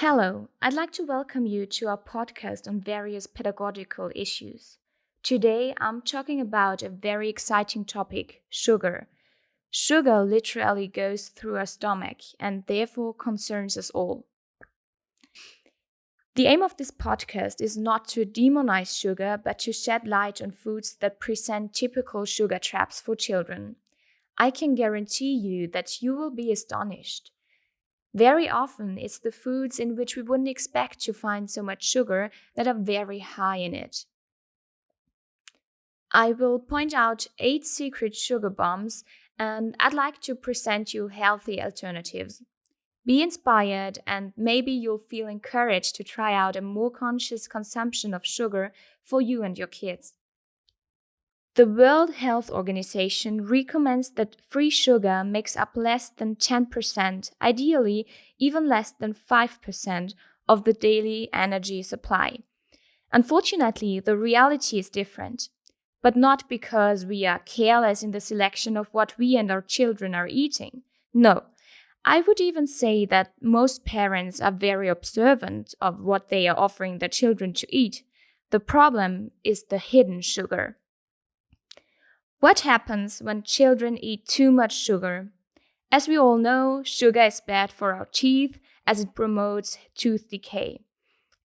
Hello, I'd like to welcome you to our podcast on various pedagogical issues. Today, I'm talking about a very exciting topic, sugar. Sugar literally goes through our stomach and therefore concerns us all. The aim of this podcast is not to demonize sugar, but to shed light on foods that present typical sugar traps for children. I can guarantee you that you will be astonished. Very often, it's the foods in which we wouldn't expect to find so much sugar that are very high in it. I will point out 8 secret sugar bombs, and I'd like to present you healthy alternatives. Be inspired, and maybe you'll feel encouraged to try out a more conscious consumption of sugar for you and your kids. The World Health Organization recommends that free sugar makes up less than 10%, ideally even less than 5% of the daily energy supply. Unfortunately, the reality is different, but not because we are careless in the selection of what we and our children are eating. No, I would even say that most parents are very observant of what they are offering their children to eat. The problem is the hidden sugar. What happens when children eat too much sugar? As we all know, sugar is bad for our teeth as it promotes tooth decay.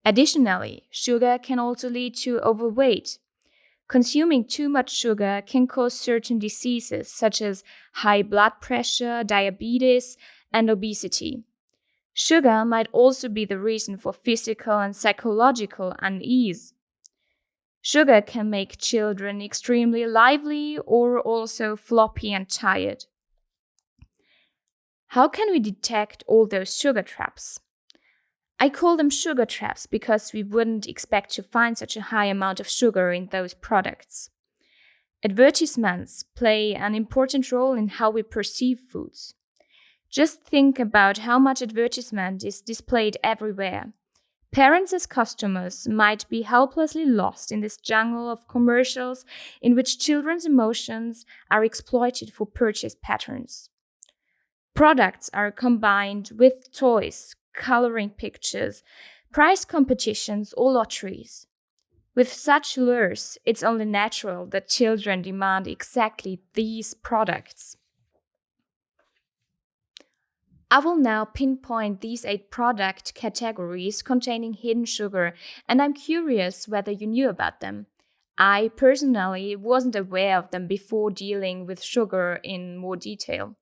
Additionally, sugar can also lead to overweight. Consuming too much sugar can cause certain diseases such as high blood pressure, diabetes, and obesity. Sugar might also be the reason for physical and psychological unease. Sugar can make children extremely lively or also floppy and tired. How can we detect all those sugar traps? I call them sugar traps because we wouldn't expect to find such a high amount of sugar in those products. Advertisements play an important role in how we perceive foods. Just think about how much advertisement is displayed everywhere. Parents as customers might be helplessly lost in this jungle of commercials in which children's emotions are exploited for purchase patterns. Products are combined with toys, coloring pictures, prize competitions, or lotteries. With such lures, it's only natural that children demand exactly these products. I will now pinpoint these 8 product categories containing hidden sugar, and I'm curious whether you knew about them. I personally wasn't aware of them before dealing with sugar in more detail.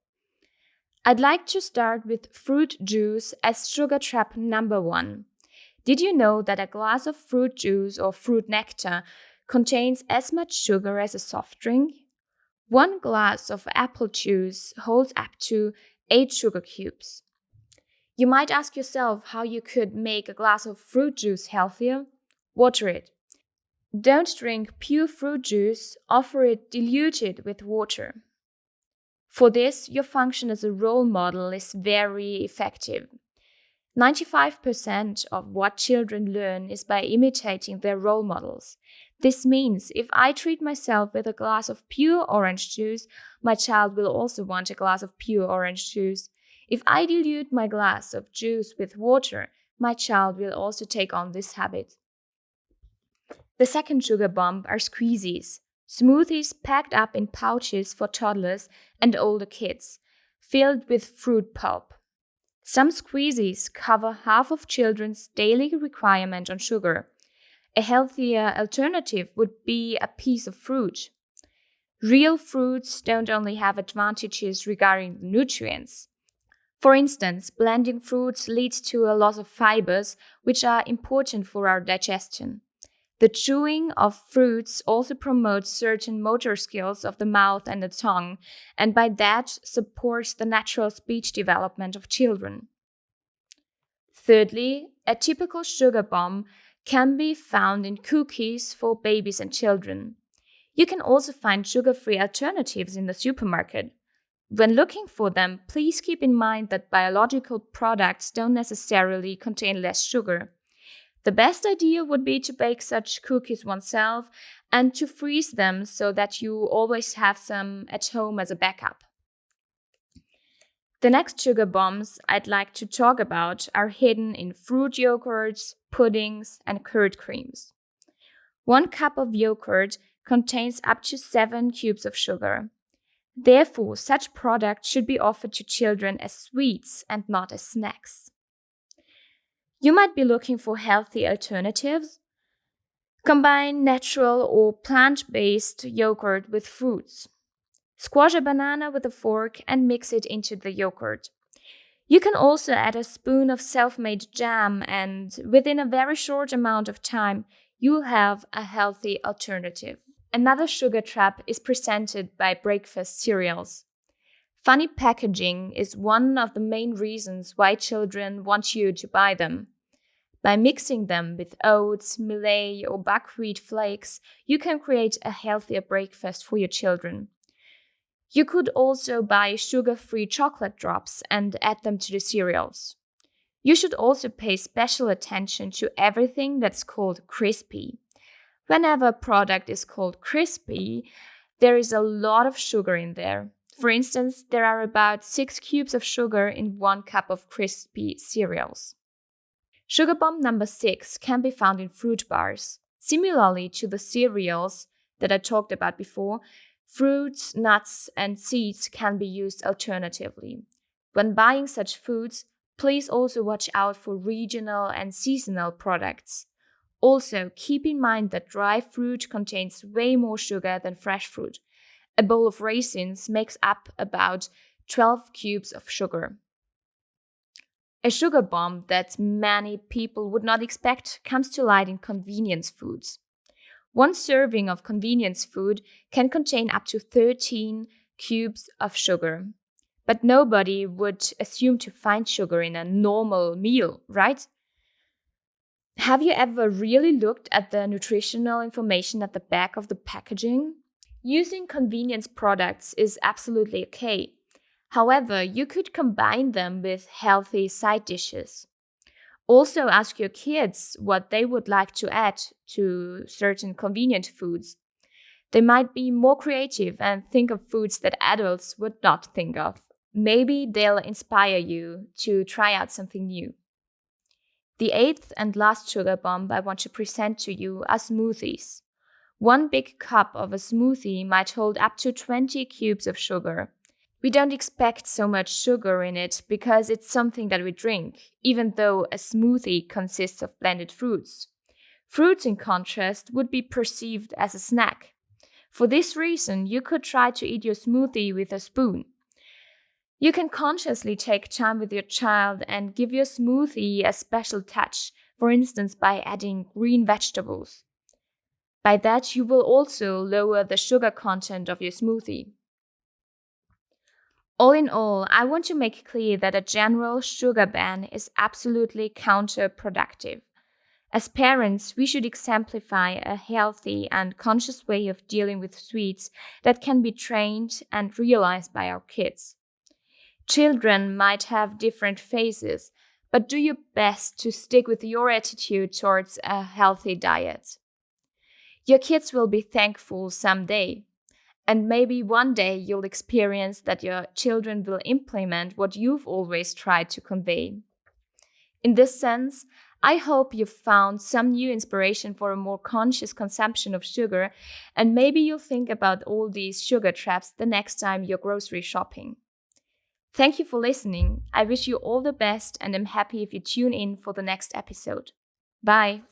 I'd like to start with fruit juice as sugar trap number 1. Did you know that a glass of fruit juice or fruit nectar contains as much sugar as a soft drink? 1 glass of apple juice holds up to 8 sugar cubes. You might ask yourself how you could make a glass of fruit juice healthier. Water it. Don't drink pure fruit juice, offer it diluted with water. For this, your function as a role model is very effective. 95% of what children learn is by imitating their role models. This means if I treat myself with a glass of pure orange juice, my child will also want a glass of pure orange juice. If I dilute my glass of juice with water, my child will also take on this habit. The second sugar bomb are squeezies, smoothies packed up in pouches for toddlers and older kids, filled with fruit pulp. Some squeezies cover half of children's daily requirement on sugar. A healthier alternative would be a piece of fruit. Real fruits don't only have advantages regarding the nutrients. For instance, blending fruits leads to a loss of fibers, which are important for our digestion. The chewing of fruits also promotes certain motor skills of the mouth and the tongue, and by that supports the natural speech development of children. Thirdly, a typical sugar bomb can be found in cookies for babies and children. You can also find sugar-free alternatives in the supermarket. When looking for them, please keep in mind that biological products don't necessarily contain less sugar. The best idea would be to bake such cookies oneself and to freeze them so that you always have some at home as a backup. The next sugar bombs I'd like to talk about are hidden in fruit yogurts, puddings, and curd creams. 1 cup of yogurt contains up to 7 cubes of sugar. Therefore, such products should be offered to children as sweets and not as snacks. You might be looking for healthy alternatives. Combine natural or plant-based yogurt with fruits. Squash a banana with a fork and mix it into the yogurt. You can also add a spoon of self-made jam, and within a very short amount of time, you'll have a healthy alternative. Another sugar trap is presented by breakfast cereals. Funny packaging is one of the main reasons why children want you to buy them. By mixing them with oats, millet, or buckwheat flakes, you can create a healthier breakfast for your children. You could also buy sugar-free chocolate drops and add them to the cereals. You should also pay special attention to everything that's called crispy. Whenever a product is called crispy, there is a lot of sugar in there. For instance, there are about 6 cubes of sugar in 1 cup of crispy cereals. Sugar bomb number 6 can be found in fruit bars. Similarly to the cereals that I talked about before, fruits, nuts, and seeds can be used alternatively. When buying such foods, please also watch out for regional and seasonal products. Also, keep in mind that dry fruit contains way more sugar than fresh fruit. A bowl of raisins makes up about 12 cubes of sugar. A sugar bomb that many people would not expect comes to light in convenience foods. 1 serving of convenience food can contain up to 13 cubes of sugar. But nobody would assume to find sugar in a normal meal, right? Have you ever really looked at the nutritional information at the back of the packaging? Using convenience products is absolutely okay. However, you could combine them with healthy side dishes. Also, ask your kids what they would like to add to certain convenient foods. They might be more creative and think of foods that adults would not think of. Maybe they'll inspire you to try out something new. The 8th and last sugar bomb I want to present to you are smoothies. 1 big cup of a smoothie might hold up to 20 cubes of sugar. We don't expect so much sugar in it because it's something that we drink, even though a smoothie consists of blended fruits. Fruits, in contrast, would be perceived as a snack. For this reason, you could try to eat your smoothie with a spoon. You can consciously take time with your child and give your smoothie a special touch, for instance by adding green vegetables. By that, you will also lower the sugar content of your smoothie. All in all, I want to make clear that a general sugar ban is absolutely counterproductive. As parents, we should exemplify a healthy and conscious way of dealing with sweets that can be trained and realized by our kids. Children might have different phases, but do your best to stick with your attitude towards a healthy diet. Your kids will be thankful someday. And maybe one day you'll experience that your children will implement what you've always tried to convey. In this sense, I hope you've found some new inspiration for a more conscious consumption of sugar, and maybe you'll think about all these sugar traps the next time you're grocery shopping. Thank you for listening. I wish you all the best and am happy if you tune in for the next episode. Bye.